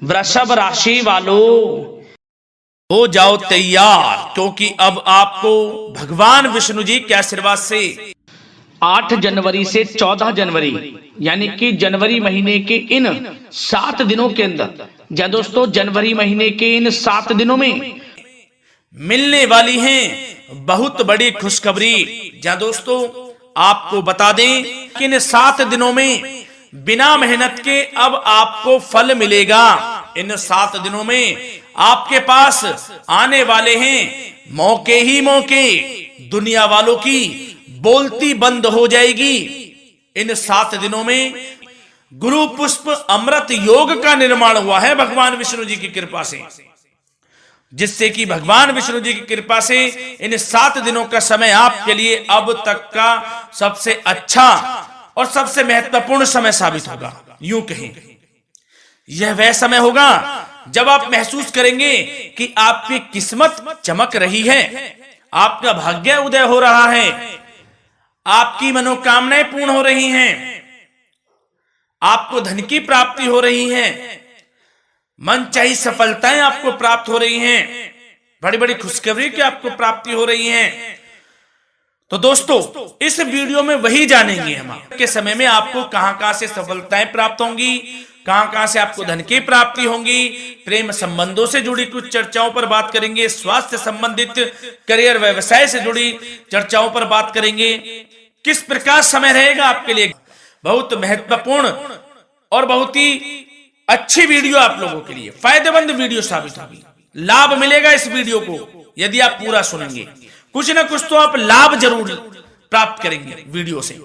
वृषभ राशि वालों, हो जाओ तैयार, क्योंकि अब आपको भगवान विष्णु जी के आशीर्वाद से 8 जनवरी से 14 जनवरी यानी कि जनवरी महीने के इन 7 दिनों के अंदर, या दोस्तों जनवरी महीने के इन 7 दिनों में मिलने वाली हैं बहुत बड़ी खुशखबरी। जहां दोस्तों आपको बता दें कि इन 7 दिनों में बिना मेहनत के अब आपको फल मिलेगा। इन 7 दिनों में आपके पास आने वाले हैं मौके ही मौके, दुनिया वालों की बोलती बंद हो जाएगी। इन 7 दिनों में गुरु पुष्प अमृत योग का निर्माण हुआ है भगवान विष्णु जी की कृपा से, जिससे कि भगवान विष्णु जी की कृपा से इन 7 दिनों का समय आपके लिए अब तक का सबसे अच्छा और सबसे महत्वपूर्ण समय साबित होगा। यूं कहें यह वह समय होगा जब आप महसूस करेंगे कि आपकी किस्मत चमक रही है, आपका भाग्य उदय हो रहा है, आपकी मनोकामनाएं पूर्ण हो रही हैं, आपको धन की प्राप्ति हो रही है, मनचाही सफलताएं आपको प्राप्त हो रही हैं, बड़ी बड़ी खुशखबरी की आपको प्राप्ति हो रही है। तो दोस्तों इस वीडियो में वही जानेंगे हम के समय में आपको कहां से सफलताएं प्राप्त होंगी, कहां से आपको धन की प्राप्ति होंगी, प्रेम संबंधों से जुड़ी कुछ चर्चाओं पर बात करेंगे, स्वास्थ्य संबंधित करियर व्यवसाय से जुड़ी चर्चाओं पर बात करेंगे। किस प्रकार समय रहेगा आपके लिए, बहुत महत्वपूर्ण और बहुत ही अच्छी वीडियो आप लोगों के लिए फायदेमंद वीडियो साबित होगी। लाभ मिलेगा इस वीडियो को यदि आप पूरा सुनेंगे, कुछ ना कुछ तो आप लाभ जरूर प्राप्त करेंगे वीडियो से।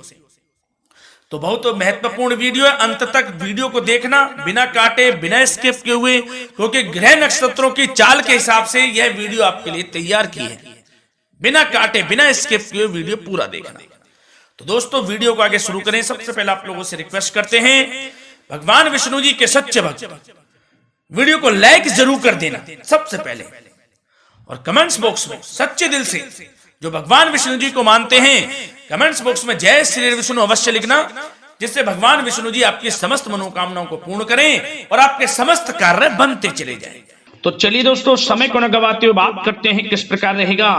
तो बहुत महत्वपूर्ण वीडियो है, अंत तक वीडियो को देखना बिना काटे बिना स्किप किए हुए, क्योंकि ग्रह नक्षत्रों की चाल के हिसाब से यह वीडियो आपके लिए तैयार की है। बिना काटे बिना स्किप किए वीडियो पूरा देखना। तो दोस्तों वीडियो को आगे शुरू करें। सबसे पहले आप लोगों से रिक्वेस्ट करते हैं, भगवान विष्णु जी के सच्चे भक्त वीडियो को लाइक जरूर कर देना सबसे पहले, और कमेंट्स बॉक्स में सच्चे दिल से जो भगवान विष्णु जी को मानते हैं कमेंट्स बॉक्स में जय श्री विष्णु अवश्य लिखना, जिससे भगवान विष्णु जी आपकी समस्त मनोकामनाओं को पूर्ण करें और आपके समस्त कार्य बनते चले जाएं। तो चलिए दोस्तों समय को न गवाते हुए बात करते हैं किस प्रकार रहेगा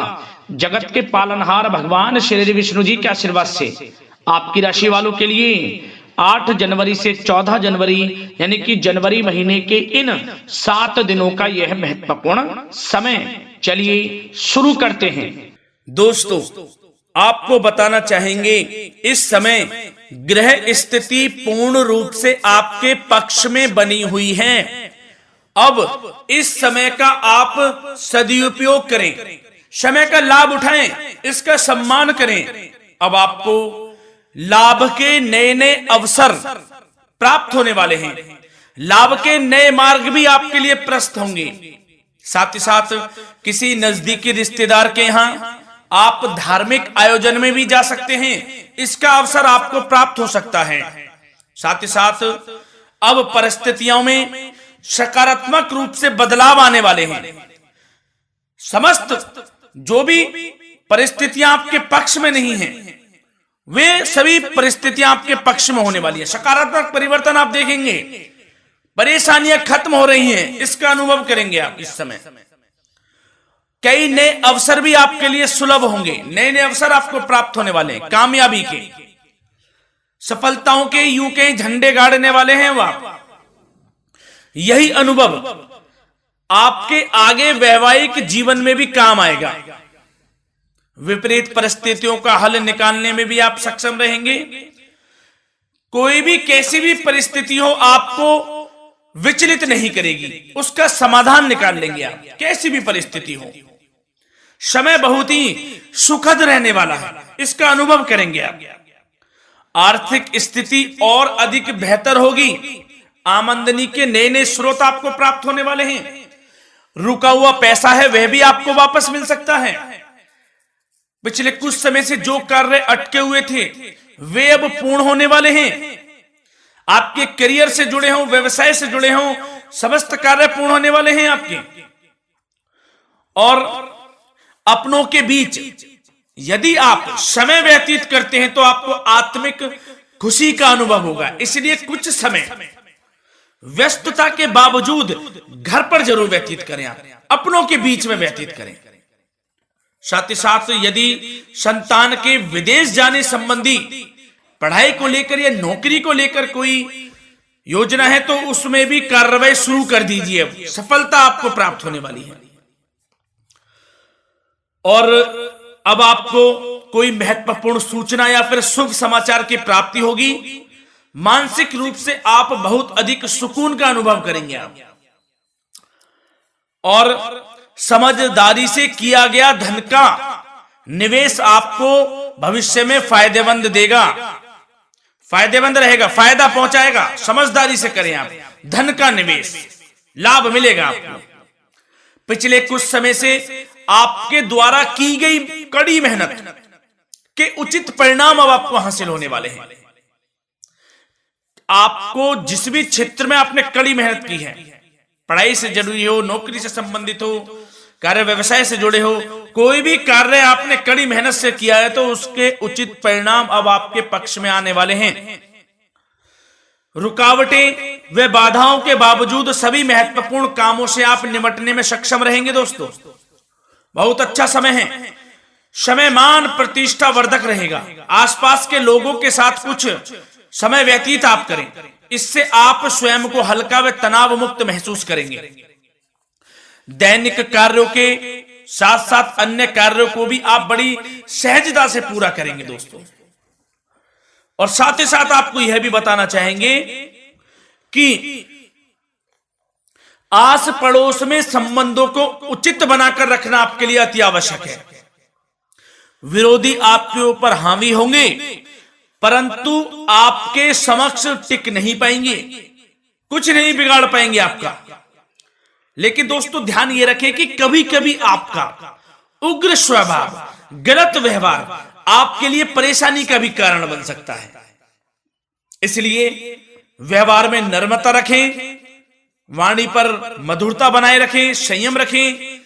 जगत के पालनहार भगवान श्री विष्णु जी के आशीर्वाद से आपकी राशि वालों के लिए 8 जनवरी से 14 जनवरी यानी कि जनवरी महीने के इन 7 दिनों का यह महत्वपूर्ण समय। चलिए शुरू करते हैं। दोस्तों आपको बताना चाहेंगे इस समय ग्रह स्थिति पूर्ण रूप से आपके पक्ष में बनी हुई है। अब इस समय का आप सदुपयोग करें, समय का लाभ उठाएं, इसका सम्मान करें। अब आपको लाभ के नए नए अवसर प्राप्त होने वाले हैं, लाभ के नए मार्ग भी आपके लिए प्रशस्त होंगे। साथ ही साथ किसी नजदीकी रिश्तेदार के यहां आप धार्मिक आयोजन में भी जा सकते हैं, इसका अवसर आपको प्राप्त हो सकता है। साथ ही साथ अब परिस्थितियों में सकारात्मक रूप से बदलाव आने वाले हैं। समस्त जो भी परिस्थितियां आपके पक्ष में नहीं हैं, वे सभी परिस्थितियां आपके पक्ष में होने वाली है। सकारात्मक परिवर्तन आप देखेंगे, परेशानियां खत्म हो रही हैं, इसका अनुभव करेंगे आप इस समय। कई नए अवसर भी आपके लिए सुलभ होंगे, नए नए अवसर आपको प्राप्त होने वाले हैं, कामयाबी के, सफलताओं के यूं के झंडे गाड़ने वाले हैं वह। यही अनुभव आपके आगे वैवाहिक जीवन में भी काम आएगा। विपरीत परिस्थितियों का हल निकालने में भी आप सक्षम रहेंगे। कोई भी कैसी भी परिस्थिति हो आपको विचलित नहीं करेगी, उसका समाधान निकाल लेंगे आप, कैसी भी परिस्थिति हो। समय बहुत ही सुखद रहने वाला है, इसका अनुभव करेंगे आप। आर्थिक स्थिति और अधिक बेहतर होगी, आमदनी के नए नए स्रोत आपको प्राप्त होने वाले हैं। रुका हुआ पैसा है वह भी आपको वापस मिल सकता है। पिछले कुछ समय से जो कार्य अटके हुए थे वे अब पूर्ण होने वाले हैं। आपके करियर से जुड़े हों, व्यवसाय से जुड़े हों, समस्त कार्य पूर्ण होने वाले हैं आपके। और अपनों के बीच यदि आप समय व्यतीत करते हैं तो आपको आत्मिक खुशी का अनुभव होगा। इसलिए कुछ समय व्यस्तता के बावजूद घर पर जरूर व्यतीत करें, आप अपनों के बीच में व्यतीत करें। साथ ही साथ यदि संतान के विदेश जाने संबंधी पढ़ाई को लेकर या नौकरी को लेकर कोई योजना है तो उसमें भी कार्रवाई शुरू कर दीजिए, सफलता आपको प्राप्त होने वाली है। और अब आपको कोई महत्वपूर्ण सूचना या फिर शुभ समाचार की प्राप्ति होगी। मानसिक रूप से आप बहुत अधिक सुकून का अनुभव करेंगे आप, और समझदारी से किया गया धन का निवेश आपको भविष्य में फायदेमंद देगा, फायदेमंद रहेगा, फायदा पहुंचाएगा। समझदारी से करें आप, धन का निवेश, लाभ मिलेगा आपको। पिछले कुछ समय से आपके द्वारा की गई कड़ी मेहनत के उचित परिणाम अब आपको हासिल होने वाले हैं। आपको जिस भी क्षेत्र में आपने कड़ी मेहनत की है, पढ़ाई से जुड़ी हो, नौकरी से संबंधित हो, कार्य व्यवसाय से जुड़े हो, कोई भी कार्य आपने कड़ी मेहनत से किया है तो उसके उचित परिणाम अब आपके पक्ष में आने वाले हैं। रुकावटें व बाधाओं के बावजूद सभी महत्वपूर्ण कामों से आप निपटने में सक्षम रहेंगे। दोस्तों बहुत अच्छा समय है, समय मान प्रतिष्ठा वर्धक रहेगा। आसपास के लोगों के साथ कुछ समय व्यतीत आप करें, इससे आप स्वयं को हल्का व तनाव मुक्त महसूस करेंगे। दैनिक कार्यों के साथ साथ अन्य कार्यों को भी आप बड़ी सहजता से पूरा करेंगे दोस्तों। और साथ ही साथ आपको यह भी बताना चाहेंगे कि आस पड़ोस में संबंधों को उचित बनाकर रखना आपके लिए अति आवश्यक है। विरोधी आपके ऊपर हावी होंगे परंतु आपके समक्ष टिक नहीं पाएंगे, कुछ नहीं बिगाड़ पाएंगे आपका। लेकिन दोस्तों ध्यान ये रखें कि कभी कभी आपका उग्र स्वभाव, गलत व्यवहार आपके लिए परेशानी का भी कारण बन सकता है। इसलिए व्यवहार में नम्रता रखें, वाणी पर मधुरता बनाए रखें, संयम रखें,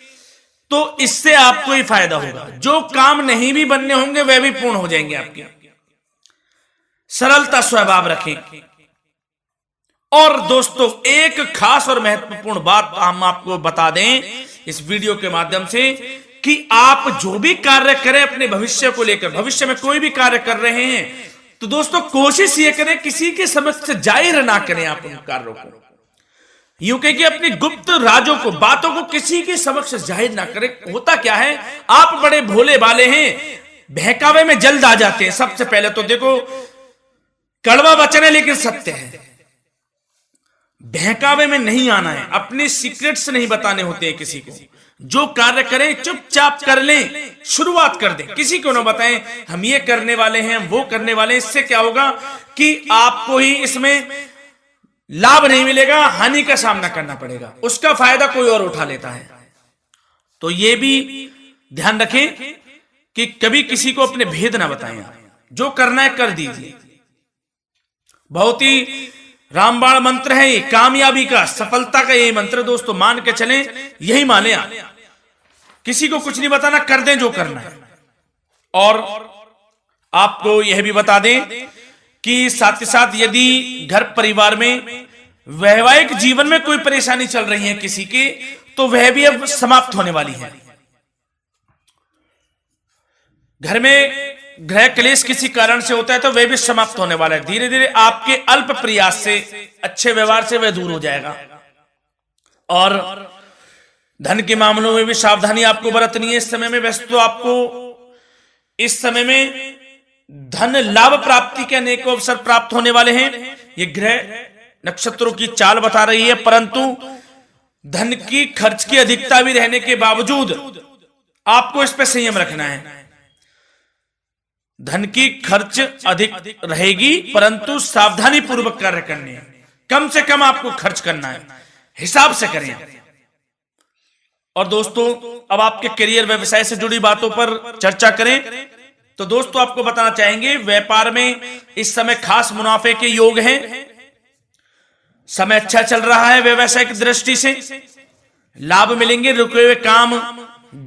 तो इससे आपको ही फायदा होगा। जो काम नहीं भी बनने होंगे वह भी पूर्ण हो जाएंगे आपके। सरलता स्वभाव रखें। और दोस्तों एक खास और महत्वपूर्ण बात हम आपको बता दें इस वीडियो के माध्यम से कि आप जो भी कार्य करें अपने भविष्य को लेकर, भविष्य में कोई भी कार्य कर रहे हैं तो दोस्तों कोशिश ये करें किसी के समक्ष जाहिर ना करें आप उन कार्यों को। यूं कह कि अपनी गुप्त राजों को, बातों को किसी के समक्ष जाहिर ना करें। होता क्या है, आप बड़े भोले भाले हैं, बहकावे में जल्द आ जाते हैं। सबसे पहले तो देखो कड़वा वचन है लेकिन सत्य है, बहकावे में नहीं आना है, अपने सीक्रेट्स नहीं बताने होते हैं किसी को। जो कार्य करें चुपचाप कर लें, शुरुआत कर दें, किसी को ना बताएं हम ये करने वाले हैं, हम वो करने वाले हैं। इससे क्या होगा कि आपको ही इसमें लाभ नहीं मिलेगा, हानि का सामना करना पड़ेगा, उसका फायदा कोई और उठा लेता है। तो ये भी ध्यान रखें कि कभी किसी को अपने भेद ना बताएं, जो करना है कर दीजिए। बहुत ही रामबाण मंत्र है ये, कामयाबी का, सफलता का यही मंत्र दोस्तों, मान के चलें, यही माने आप। किसी को कुछ नहीं बताना, कर दें जो करना है। और आपको यह भी बता दें कि साथ ही साथ यदि घर परिवार में वैवाहिक जीवन में कोई परेशानी चल रही है किसी के, तो वह भी अब समाप्त होने वाली है। घर में गृह क्लेश किसी कारण से होता है तो वह भी समाप्त होने वाला है। धीरे धीरे आपके अल्प प्रयास से, अच्छे व्यवहार से वह दूर हो जाएगा। और धन के मामलों में भी सावधानी आपको बरतनी है इस समय में। वैसे तो आपको इस समय में धन लाभ प्राप्ति के अनेक अवसर प्राप्त होने वाले हैं, ये ग्रह नक्षत्रों की चाल बता रही है। परंतु धन की खर्च की अधिकता भी रहने के बावजूद आपको इस पर संयम रखना है। धन की खर्च अधिक रहेगी परंतु सावधानी पूर्वक कार्य करने हैं, कम से कम आपको खर्च करना है, हिसाब से करें। और दोस्तों अब आपके करियर व्यवसाय से जुड़ी बातों पर चर्चा करें तो दोस्तों आपको बताना चाहेंगे व्यापार में इस समय खास मुनाफे के योग हैं। समय अच्छा चल रहा है, व्यवसाय की दृष्टि से लाभ मिलेंगे, रुके हुए काम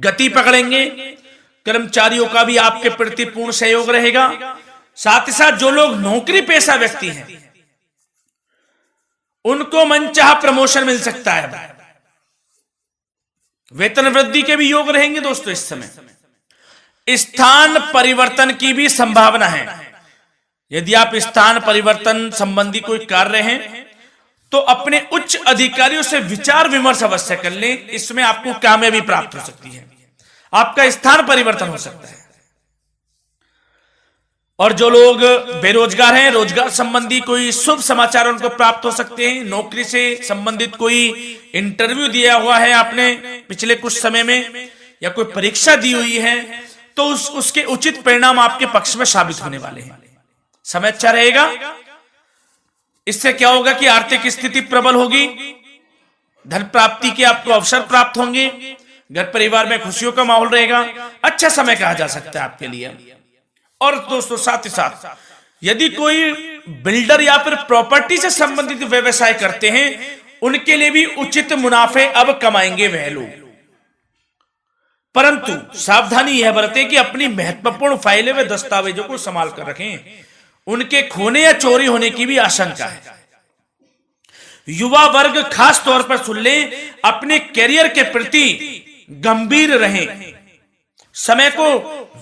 गति पकड़ेंगे। कर्मचारियों का भी आपके प्रति पूर्ण सहयोग रहेगा। साथ ही साथ जो लोग नौकरी पेशा व्यक्ति हैं उनको मनचाहा प्रमोशन मिल सकता है। वेतन वृद्धि के भी योग रहेंगे दोस्तों इस समय। स्थान परिवर्तन की भी संभावना है। यदि आप स्थान परिवर्तन संबंधी कोई कार्य हैं तो अपने उच्च अधिकारियों से विचार विमर्श अवश्य कर लें, इसमें आपको कामयाबी प्राप्त हो सकती है, आपका स्थान परिवर्तन हो सकता है। और जो लोग बेरोजगार हैं, रोजगार संबंधी कोई शुभ समाचार उनको प्राप्त हो सकते हैं। नौकरी से संबंधित कोई इंटरव्यू दिया हुआ है आपने पिछले कुछ समय में, या कोई परीक्षा दी हुई है, तो उसके उचित परिणाम आपके पक्ष में साबित होने वाले हैं। समय अच्छा रहेगा। इससे क्या होगा कि आर्थिक स्थिति प्रबल होगी, धन प्राप्ति के आपको अवसर प्राप्त होंगे, घर परिवार में खुशियों का माहौल रहेगा। अच्छा समय कहा जा सकता है आपके लिए। और दोस्तों साथ ही साथ यदि कोई बिल्डर या फिर प्रॉपर्टी से संबंधित व्यवसाय करते हैं, उनके लिए भी उचित मुनाफे अब कमाएंगे वह लोग। परंतु सावधानी यह बरतें कि अपनी महत्वपूर्ण फाइलें व दस्तावेजों को संभाल कर रखें, उनके खोने या चोरी होने की भी आशंका है। युवा वर्ग खास तौर पर सुन लें, अपने कैरियर के प्रति गंभीर रहें, समय को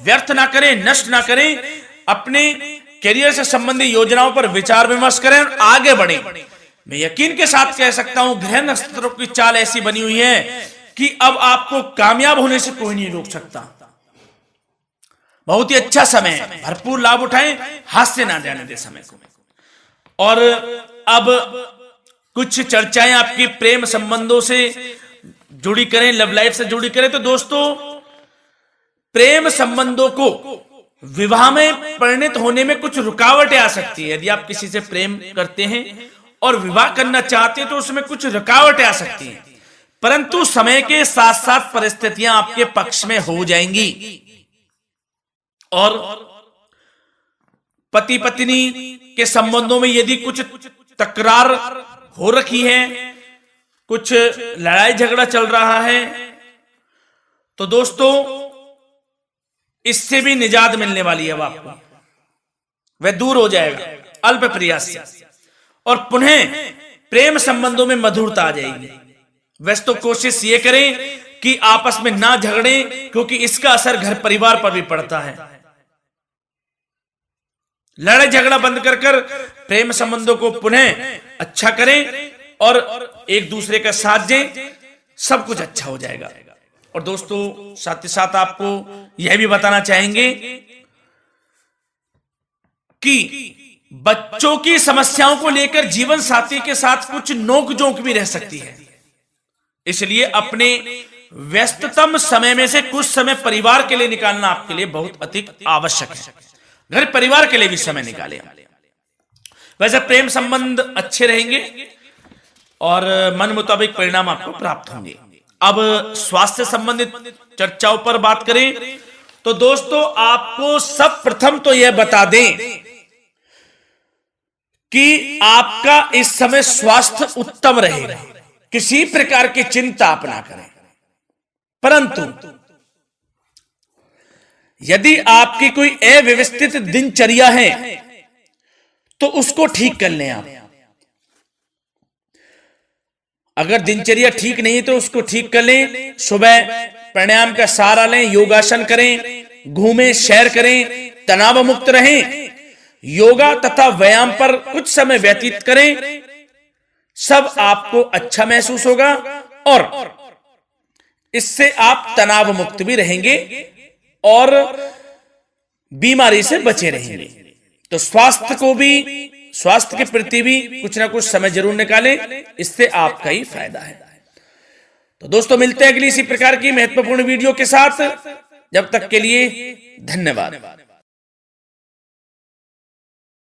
व्यर्थ ना करें, नष्ट ना करें, अपने कैरियर से संबंधित योजनाओं पर विचार विमर्श करें और आगे बढ़ें। मैं यकीन के साथ कह सकता हूं, ग्रह नक्षत्रों की चाल ऐसी बनी हुई है कि अब आपको कामयाब होने से कोई नहीं रोक सकता। बहुत ही अच्छा समय है, भरपूर लाभ उठाएं, हाथ से ना जाने दे समय को। और अब कुछ चर्चाएं आपकी प्रेम संबंधों से जुड़ी करें, लव लाइफ से जुड़ी करें। तो दोस्तों प्रेम संबंधों को विवाह में परिणत होने में कुछ रुकावटें आ सकती है। यदि आप किसी से प्रेम करते हैं और विवाह करना चाहते हैं तो उसमें कुछ रुकावटें आ सकती हैं, परंतु समय के साथ साथ परिस्थितियां आपके पक्ष में हो जाएंगी। और पति पत्नी के संबंधों में यदि कुछ तकरार हो रखी है, कुछ लड़ाई झगड़ा चल रहा है, तो दोस्तों इससे भी निजात मिलने वाली है। अब आपको वह दूर हो जाएगा अल्प प्रयास से, और पुनः प्रेम संबंधों में मधुरता आ जाएगी। वैसे तो कोशिश ये करें कि आपस में ना झगड़ें, क्योंकि इसका असर घर परिवार पर भी पड़ता है। लड़ाई झगड़ा बंद कर प्रेम संबंधों को पुनः अच्छा करें और एक दूसरे का साथ दें, सब कुछ अच्छा हो जाएगा। और दोस्तों साथ ही साथ आपको यह भी बताना चाहेंगे कि बच्चों की समस्याओं को लेकर जीवन साथी के साथ कुछ नोक-झोंक भी रह सकती है। इसलिए अपने व्यस्ततम समय में से कुछ समय परिवार के लिए निकालना आपके लिए बहुत अधिक आवश्यक है। घर परिवार के लिए भी समय निकालें। वैसे प्रेम संबंध अच्छे रहेंगे और मन मुताबिक परिणाम आपको प्राप्त होंगे। अब स्वास्थ्य संबंधित चर्चाओं पर बात करें तो दोस्तों आपको सब प्रथम तो यह बता दें कि आपका इस समय स्वास्थ्य उत्तम रहेगा, किसी प्रकार की चिंता आप ना करें। परंतु यदि आपकी कोई अव्यवस्थित दिनचर्या है तो उसको ठीक कर लें आप। अगर दिनचर्या ठीक नहीं तो उसको ठीक कर लें। सुबह प्राणायाम का सहारा लें, योगासन करें, घूमें, सैर करें, तनाव मुक्त रहें, योगा तथा व्यायाम पर कुछ समय व्यतीत करें। सब आपको अच्छा महसूस होगा और इससे आप तनाव मुक्त भी रहेंगे और बीमारी से बचे रहेंगे। तो स्वास्थ्य के प्रति भी कुछ ना कुछ समय जरूर निकालें, इससे आपका ही फायदा है। तो दोस्तों मिलते हैं अगली इसी प्रकार की महत्वपूर्ण वीडियो के साथ। जब तक के लिए धन्यवाद।